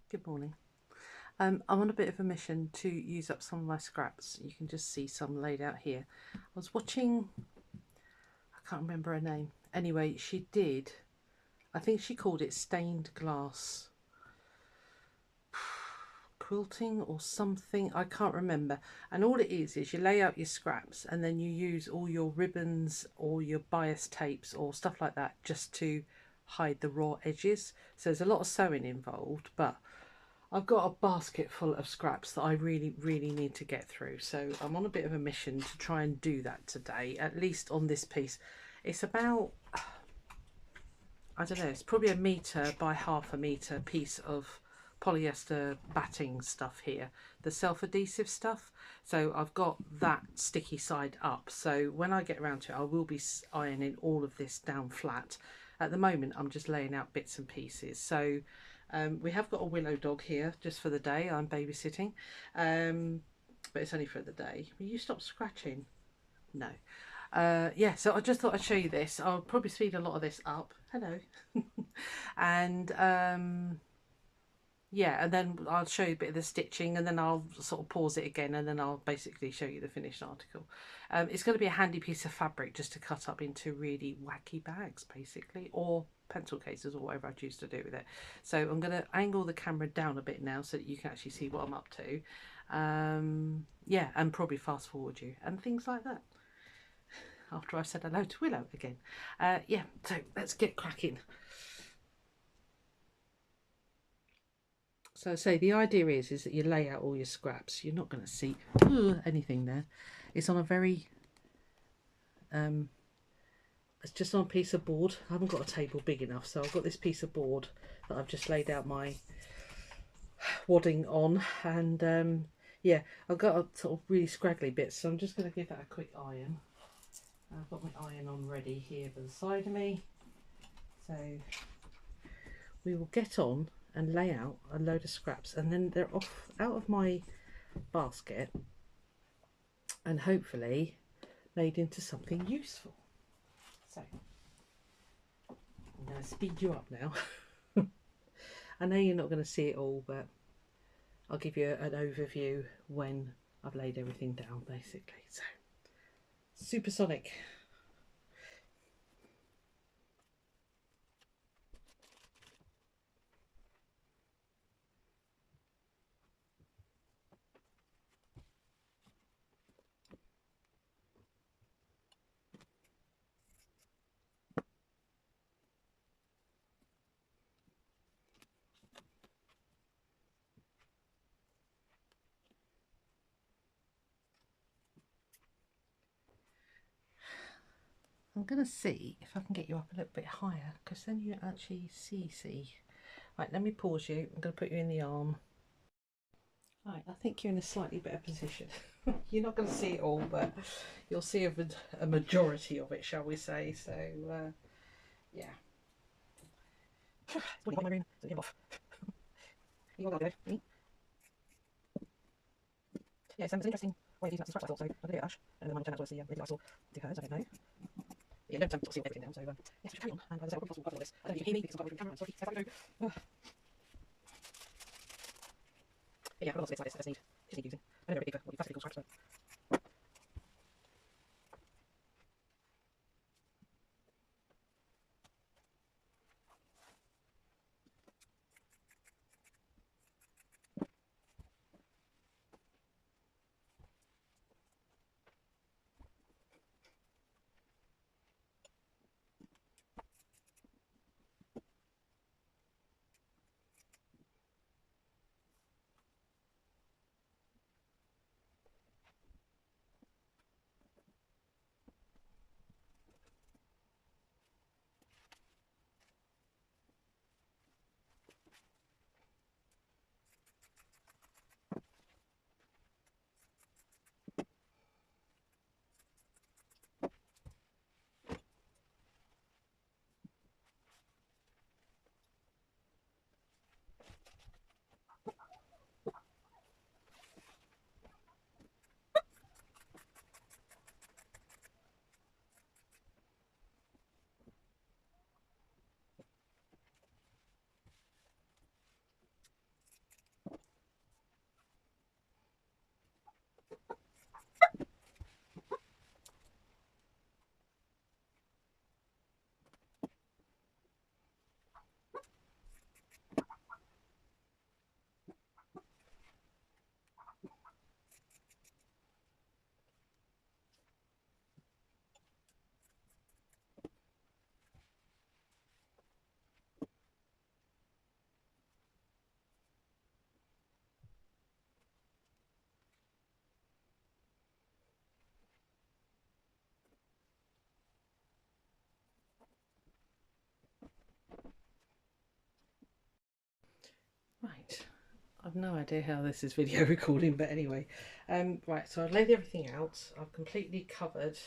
Good morning. I'm on a bit of a mission to use up some of my scraps. You can just see some laid out here. I was watching, I can't remember her name. Anyway, she did, I think she called it stained glass quilting or something. I can't remember. And all it is you lay out your scraps and then you use all your ribbons or your bias tapes or stuff like that just to hide the raw edges. So there's a lot of sewing involved, but I've got a basket full of scraps that I really need to get through. So I'm on a bit of a mission to try and do that today, at least on this piece. It's about, I don't know, it's probably 1 metre by half a metre piece of polyester batting stuff here, the self-adhesive stuff. So I've got that sticky side up. So when I get around to it, I will be ironing all of this down flat. At the moment, I'm just laying out bits and pieces. So we have got a willow dog here just for the day. I'm babysitting, but it's only for the day. Will you stop scratching? No. Yeah, so I just thought I'd show you this. I'll probably speed a lot of this up. Hello. And yeah, and then I'll show you a bit of the stitching, and then I'll sort of pause it again, and then I'll basically show you the finished article. It's going to be a handy piece of fabric just to cut up into really wacky bags, basically, or pencil cases, or whatever I choose to do with it. So I'm going to angle the camera down a bit now so that you can actually see what I'm up to. Yeah, and probably fast forward you and things like that after I've said hello to Willow again. Yeah, so let's get cracking. So say the idea is that you lay out all your scraps. You're not going to see anything there. It's on a very it's just on a piece of board. I haven't got a table big enough, so I've got this piece of board that I've just laid out my wadding on, and yeah, I've got a sort of really scraggly bits, so I'm just going to give that a quick iron. I've got my iron on ready here by the side of me, so we will get on and lay out a load of scraps, and then they're off out of my basket and hopefully made into something useful. So I'm going to speed you up now. I know you're not going to see it all, but I'll give you an overview when I've laid everything down, basically. So supersonic. I'm going to see if I can get you up a little bit higher, because then you actually see. Right, let me pause you. I'm going to put you in the arm. Right, I think you're in a slightly better position. You're not going to see it all, but you'll see a majority of it, shall we say. So, yeah. It's my room, so get off. You all go. Yeah, it's an interesting way of using that scratch, I thought, so I'll do it, Ash. And then mine turned out to the video I saw to hers, I don't know. Yeah, you don't sort of see everything down, so yes, we should carry on. And as I say, I'll probably cover all this. I don't know if you can hear me because I've got a camera, I'm sorry. So if I go, yeah, I've got lots of bits like this that just need using. I know they're a bit deeper, what you classically call scraps, but no idea how this is video recording, but anyway. Right, so I've laid everything out. I've completely covered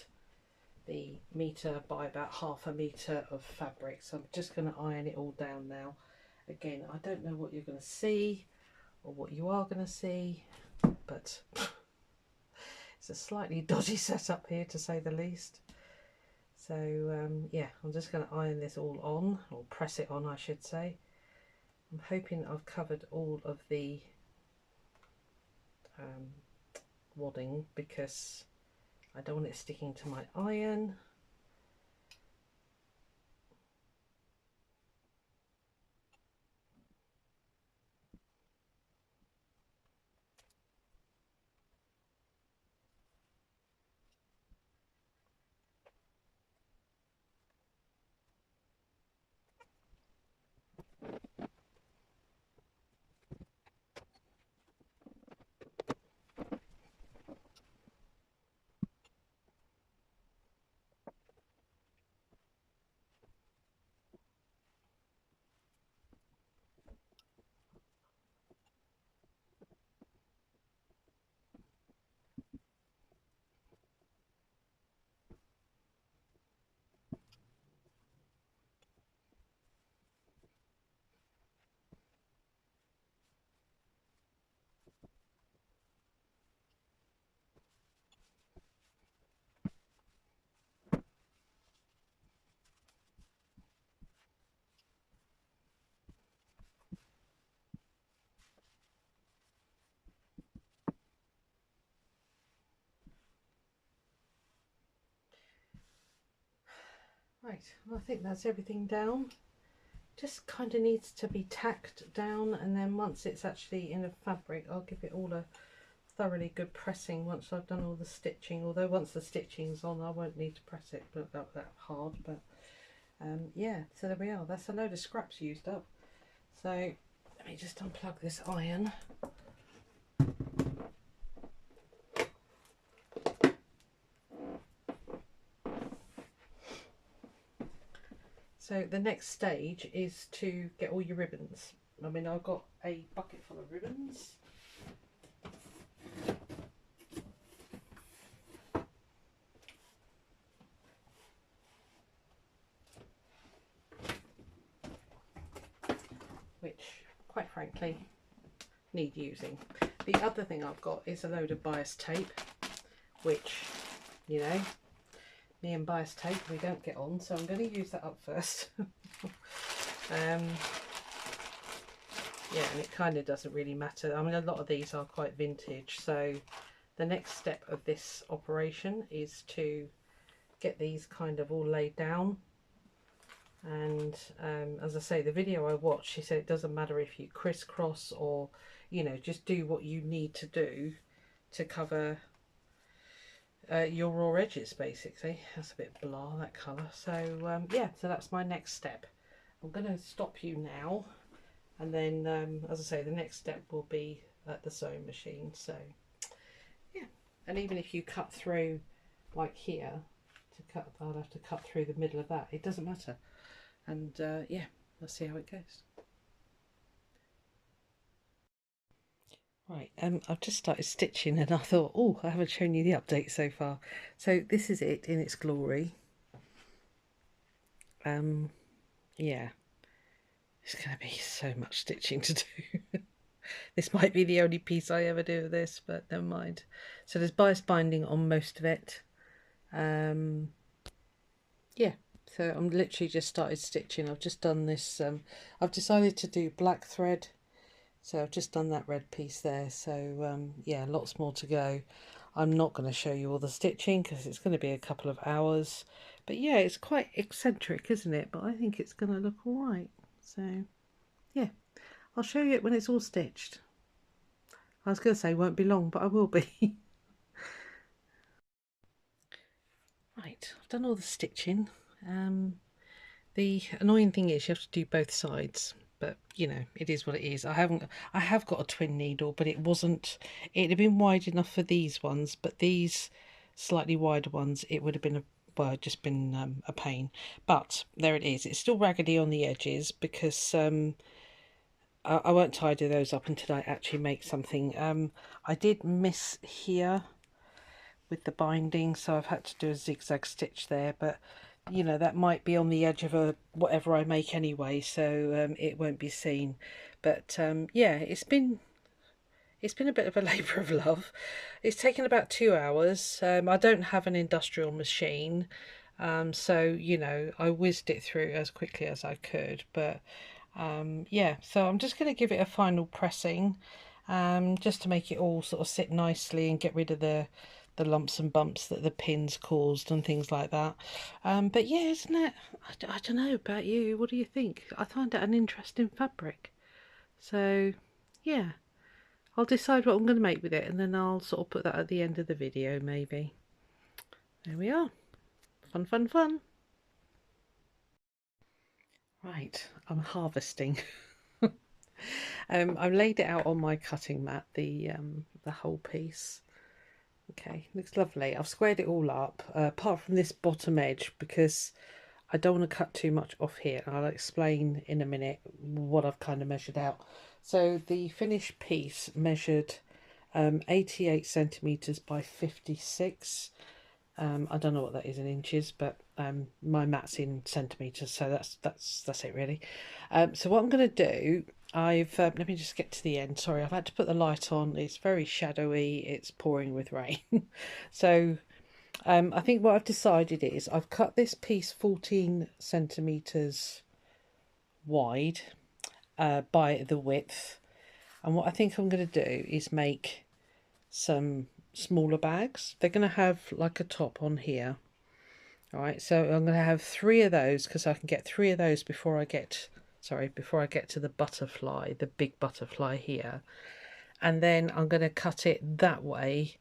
the metre by about half a metre of fabric, so I'm just going to iron it all down now. Again, I don't know what you're going to see or what you are going to see, but it's a slightly dodgy setup here, to say the least. So yeah, I'm just going to iron this all on, or press it on I should say. I'm hoping I've covered all of the wadding, because I don't want it sticking to my iron. Right, well, I think that's everything down. Just kind of needs to be tacked down, and then once it's actually in a fabric, I'll give it all a thoroughly good pressing once I've done all the stitching. Although once the stitching's on, I won't need to press it that hard. But yeah, so there we are. That's a load of scraps used up. So let me just unplug this iron. So the next stage is to get all your ribbons. I mean, I've got a bucket full of ribbons. Which, quite frankly, need using. The other thing I've got is a load of bias tape, which, you know, me and bias tape, we don't get on, so I'm going to use that up first. Yeah, and it kind of doesn't really matter. I mean, a lot of these are quite vintage, so the next step of this operation is to get these kind of all laid down. And as I say, the video I watched, she said it doesn't matter if you crisscross or, you know, just do what you need to do to cover your raw edges, basically. That's a bit blah, that colour. So yeah, so that's my next step. I'm going to stop you now, and then as I say, the next step will be at the sewing machine. So yeah, and even if you cut through like here to cut, I'll have to cut through the middle of that, it doesn't matter. And yeah, let's see how it goes. Right, I've just started stitching, and I thought, oh, I haven't shown you the update so far. So this is it in its glory. Yeah, it's going to be so much stitching to do. This might be the only piece I ever do of this, but never mind. So there's bias binding on most of it. Yeah, so I'm literally just started stitching. I've just done this. I've decided to do black thread. So I've just done that red piece there. So yeah, lots more to go. I'm not going to show you all the stitching because it's going to be a couple of hours. But yeah, it's quite eccentric, isn't it? But I think it's going to look all right. So yeah, I'll show you it when it's all stitched. I was going to say won't be long, but I will be. Right, I've done all the stitching. The annoying thing is you have to do both sides. But you know, it is what it is. I have got a twin needle, but it had been wide enough for these ones, but these slightly wider ones, it would have been just been a pain. But there it is. It's still raggedy on the edges because I won't tidy those up until I actually make something. I did miss here with the binding, so I've had to do a zigzag stitch there, but you know, that might be on the edge of a whatever I make anyway, so it won't be seen. But yeah, it's been a bit of a labour of love. It's taken about 2 hours. I don't have an industrial machine, so you know, I whizzed it through as quickly as I could. But yeah, so I'm just going to give it a final pressing, just to make it all sort of sit nicely and get rid of the lumps and bumps that the pins caused and things like that. But yeah, isn't it? I don't know about you. What do you think? I find it an interesting fabric. So yeah, I'll decide what I'm going to make with it, and then I'll sort of put that at the end of the video maybe. There we are. Fun, fun, fun. Right, I'm harvesting. I've laid it out on my cutting mat, the whole piece. Okay, looks lovely. I've squared it all up, apart from this bottom edge, because I don't want to cut too much off here. I'll explain in a minute what I've kind of measured out. So the finished piece measured 88 centimetres by 56. I don't know what that is in inches, but my mat's in centimetres, so that's it really. So what I'm going to do, let me just get to the end. Sorry, I've had to put the light on. It's very shadowy. It's pouring with rain. So I think what I've decided is I've cut this piece 14 centimetres wide by the width, and what I think I'm going to do is make some smaller bags. They're going to have like a top on here. All right, so I'm going to have 3 of those, because I can get 3 of those before I get to the butterfly, the big butterfly here. And then I'm going to cut it that way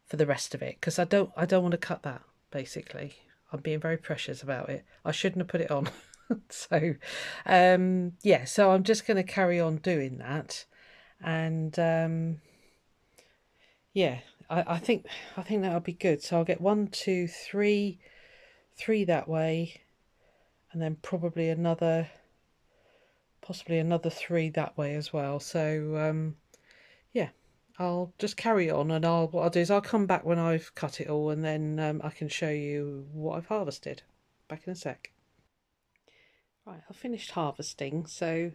for the rest of it, because I don't want to cut that, basically. I'm being very precious about it. I shouldn't have put it on. So yeah, so I'm just going to carry on doing that. And yeah, I think that'll be good. So I'll get 1, 2, 3 that way, and then probably possibly another 3 that way as well. So yeah, I'll just carry on, and what I'll do is I'll come back when I've cut it all, and then I can show you what I've harvested. Back in a sec. Right, I've finished harvesting. So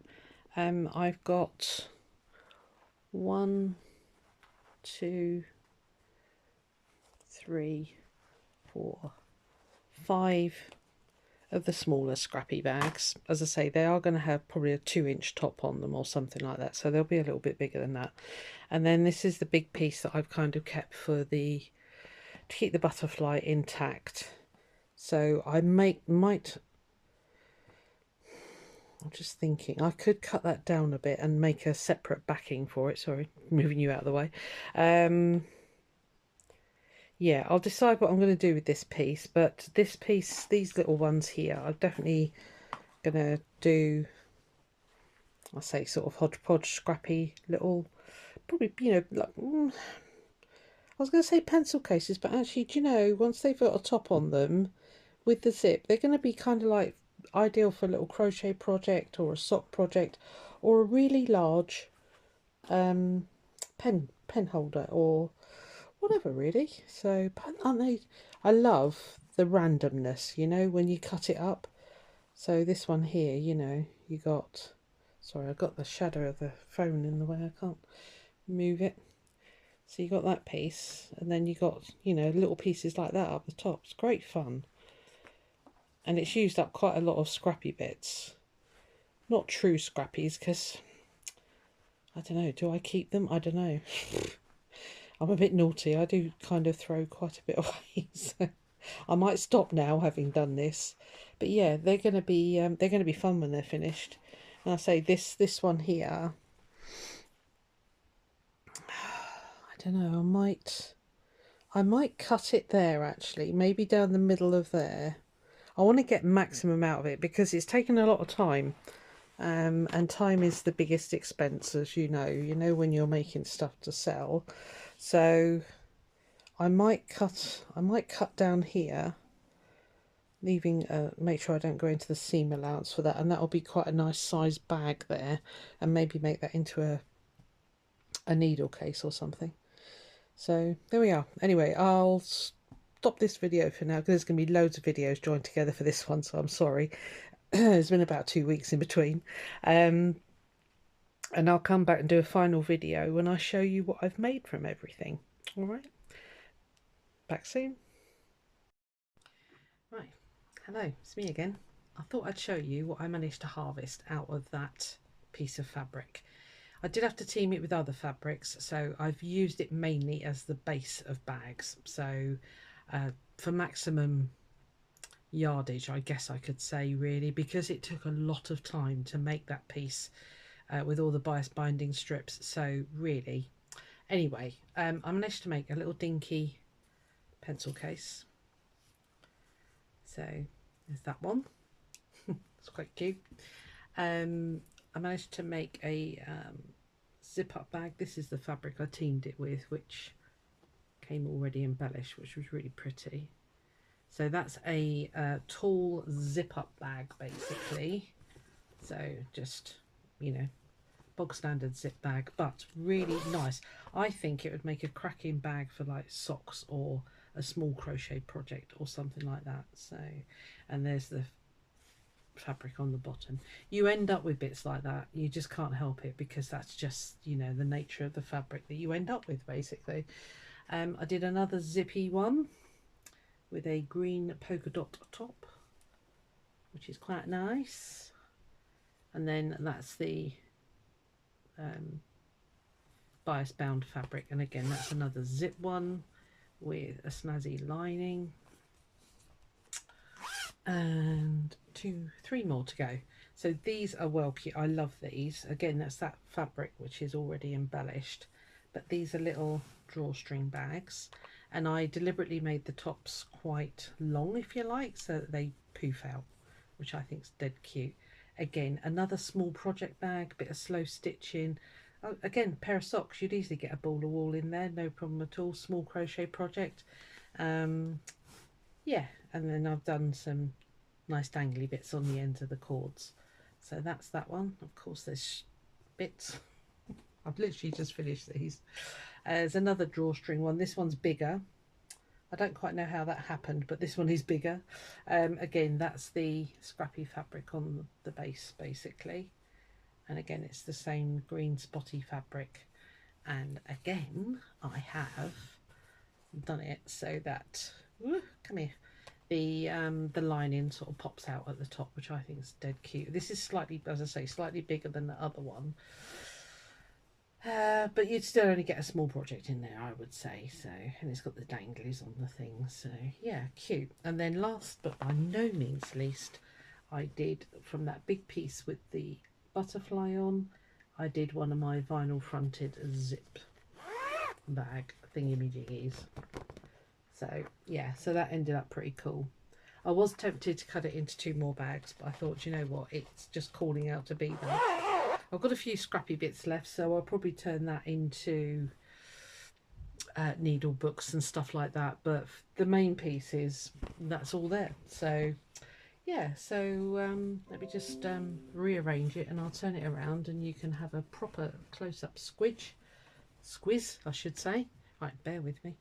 I've got 1, 2, 3, 4, 5 of the smaller scrappy bags. As I say, they are going to have probably a 2-inch top on them or something like that, so they'll be a little bit bigger than that. And then this is the big piece that I've kind of kept for to keep the butterfly intact. So I I'm just thinking I could cut that down a bit and make a separate backing for it. Sorry, moving you out of the way. Yeah, I'll decide what I'm going to do with this piece, but this piece, these little ones here, I'm definitely going to do, I'll say, sort of hodgepodge, scrappy little, probably, you know, like, I was going to say pencil cases, but actually, do you know, once they've got a top on them with the zip, they're going to be kind of like ideal for a little crochet project or a sock project or a really large pen holder or whatever really. So aren't they? I love the randomness, you know, when you cut it up. So this one here, you know, you got, sorry, I got the shadow of the phone in the way, I can't move it. So you got that piece, and then you got, you know, little pieces like that up the top. It's great fun, and it's used up quite a lot of scrappy bits. Not true scrappies, because I don't know, do I keep them? I don't know. I'm a bit naughty. I do kind of throw quite a bit away, so I might stop now, having done this. But yeah, they're going to be fun when they're finished. And I say this one here, I don't know. I might cut it there actually, maybe down the middle of there. I want to get maximum out of it because it's taken a lot of time. And time is the biggest expense, as you know when you're making stuff to sell. So I might cut down here, leaving make sure I don't go into the seam allowance for that, and that'll be quite a nice size bag there, and maybe make that into a needle case or something. So there we are. Anyway, I'll stop this video for now because there's going to be loads of videos joined together for this one, so I'm sorry. It's been about 2 weeks in between, and I'll come back and do a final video when I show you what I've made from everything. All right, back soon. Right, hello, it's me again. I thought I'd show you what I managed to harvest out of that piece of fabric. I did have to team it with other fabrics, so I've used it mainly as the base of bags. So for maximum yardage, I guess I could say, really, because it took a lot of time to make that piece with all the bias binding strips. So really, anyway, I managed to make a little dinky pencil case. So there's that one. It's quite cute. I managed to make a zip up bag. This is the fabric I teamed it with, which came already embellished, which was really pretty. So that's a tall zip up bag basically. So just, you know, bog standard zip bag, but really nice. I think it would make a cracking bag for like socks or a small crochet project or something like that. So, and there's the fabric on the bottom. You end up with bits like that, you just can't help it, because that's just, you know, the nature of the fabric that you end up with basically. I did another zippy one with a green polka dot top, which is quite nice, and then that's the bias bound fabric, and again that's another zip one with a snazzy lining, and 3 more to go. So these are well cute. I love these. Again, that's that fabric which is already embellished, but these are little drawstring bags, and I deliberately made the tops quite long, if you like, so that they poof out, which I think is dead cute. Again, another small project bag, bit of slow stitching. Oh, again, pair of socks, you'd easily get a ball of wool in there, no problem at all. Small crochet project. Yeah, and then I've done some nice dangly bits on the ends of the cords. So that's that one. Of course, there's bits. I've literally just finished these. There's another drawstring one. This one's bigger. I don't quite know how that happened, but this one is bigger. Again, that's the scrappy fabric on the base basically, and again it's the same green spotty fabric, and again I have done it so that come here, the lining sort of pops out at the top, which I think is dead cute. This is slightly, as I say, slightly bigger than the other one, but you'd still only get a small project in there, I would say. So, and it's got the danglies on the thing, so yeah, cute. And then last but by no means least, I did, from that big piece with the butterfly on, I did one of my vinyl fronted zip bag thingy-majiggies. So yeah, so that ended up pretty cool. I was tempted to cut it into 2 more bags, but I thought, you know what, it's just calling out to be there. I've got a few scrappy bits left, so I'll probably turn that into needle books and stuff like that, but the main piece is, that's all there. So yeah, so let me just rearrange it, and I'll turn it around and you can have a proper close-up squiz I should say. Right, bear with me.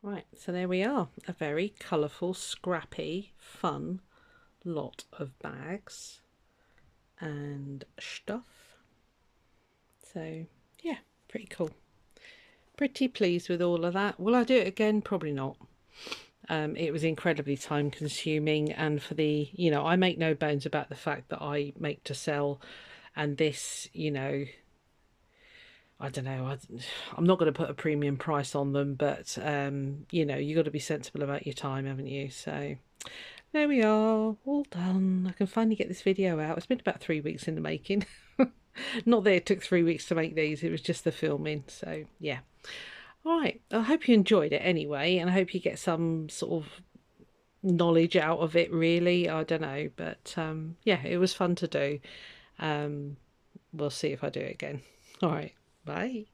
Right, so there we are, a very colourful, scrappy, fun lot of bags and stuff. So yeah, pretty cool. Pretty pleased with all of that. Will I do it again? Probably not. It was incredibly time consuming, and for the, you know, I make no bones about the fact that I make to sell, and this, you know, I don't know, I'm not going to put a premium price on them, but you know, you got to be sensible about your time, haven't you? So there we are, all done. I can finally get this video out. It's been about 3 weeks in the making. Not that it took 3 weeks to make these, it was just the filming. So yeah, all right, I hope you enjoyed it anyway, and I hope you get some sort of knowledge out of it, really. I don't know, but yeah, it was fun to do. We'll see if I do it again. All right, bye.